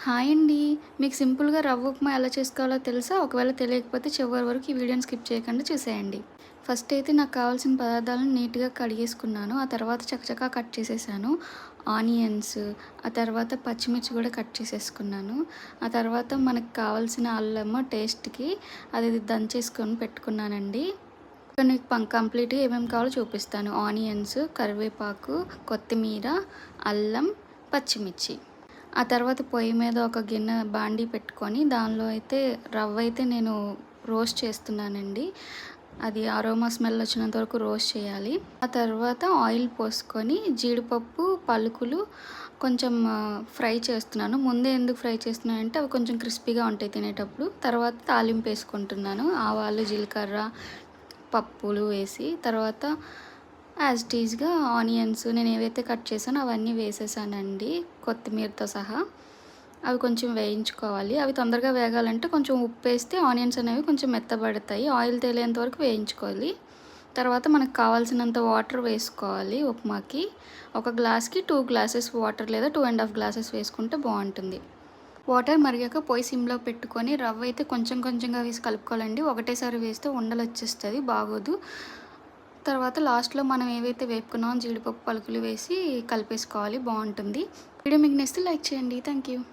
Hi అండి. మీకు సింపుల్‌గా రవ్వ ఉప్మా ఎలా చేసుకోవాలో తెలుసా? ఒకవేళ తెలియకపోతే చివరి వరకు ఈ వీడియోని స్కిప్ చేయకుండా చూసేయండి. ఫస్ట్ అయితే నాకు కావాల్సిన పదార్థాలను నీట్‌గా కడిగేసుకున్నాను. ఆ తర్వాత చకచకా కట్ చేసేసాను. ఆనియన్స్, ఆ తర్వాత పచ్చిమిర్చి కూడా కట్ చేసేసుకున్నాను. ఆ తర్వాత మనకు కావాల్సిన అల్లము టేస్ట్‌కి అది దంచేసుకొని పెట్టుకున్నానండి. నీకు కంప్లీట్‌గా ఏమేమి కావాలో చూపిస్తాను. ఆనియన్స్, కరివేపాకు, కొత్తిమీర, అల్లం, పచ్చిమిర్చి. ఆ తర్వాత పొయ్యి మీద ఒక గిన్నె బాండీ పెట్టుకొని దానిలో అయితే రవ్వ అయితే నేను రోస్ట్ చేస్తున్నానండి. అది అరోమా స్మెల్ వచ్చినంత వరకు రోస్ట్ చేయాలి. ఆ తర్వాత ఆయిల్ పోసుకొని జీడిపప్పు, పలుకులు కొంచెం ఫ్రై చేస్తున్నాను. ముందే ఎందుకు ఫ్రై చేస్తున్నానంటే అవి కొంచెం క్రిస్పీగా ఉంటాయి తినేటప్పుడు. తర్వాత తాలింపు వేసుకుంటున్నాను. ఆవాలు, జీలకర్ర, పప్పులు వేసి తర్వాత యాజ్ ఇట్ ఈజ్‌గా ఆనియన్స్ నేను ఏవైతే కట్ చేశానో అవన్నీ వేసేసానండి కొత్తిమీరతో సహా. అవి కొంచెం వేయించుకోవాలి. అవి తొందరగా వేగాలంటే కొంచెం ఉప్పేస్తే ఆనియన్స్ అనేవి కొంచెం మెత్తబడతాయి. ఆయిల్ తేలేంత వరకు వేయించుకోవాలి. తర్వాత మనకు కావాల్సినంత వాటర్ వేసుకోవాలి ఉప్మాకి. ఒక గ్లాస్‌కి 2 గ్లాసెస్ వాటర్ లేదా 2 ½ గ్లాసెస్ వేసుకుంటే బావుంటుంది. వాటర్ మరిగాక పొయ్యి సిమ్‌లో పెట్టుకొని రవ్వ అయితే కొంచెం కొంచెంగా వేసి కలుపుకోవాలండి. ఒకటేసారి వేస్తే ఉండలొచ్చేస్తది బాగోదు. తర్వాత లాస్ట్‌లో మనం ఏవైతే వేపుకున్నామో జీడిపప్పు పలుకులు వేసి కలిపేసుకోవాలి బావుంటుంది. వీడియో మీకు నచ్చితే లైక్ చేయండి. Thank you.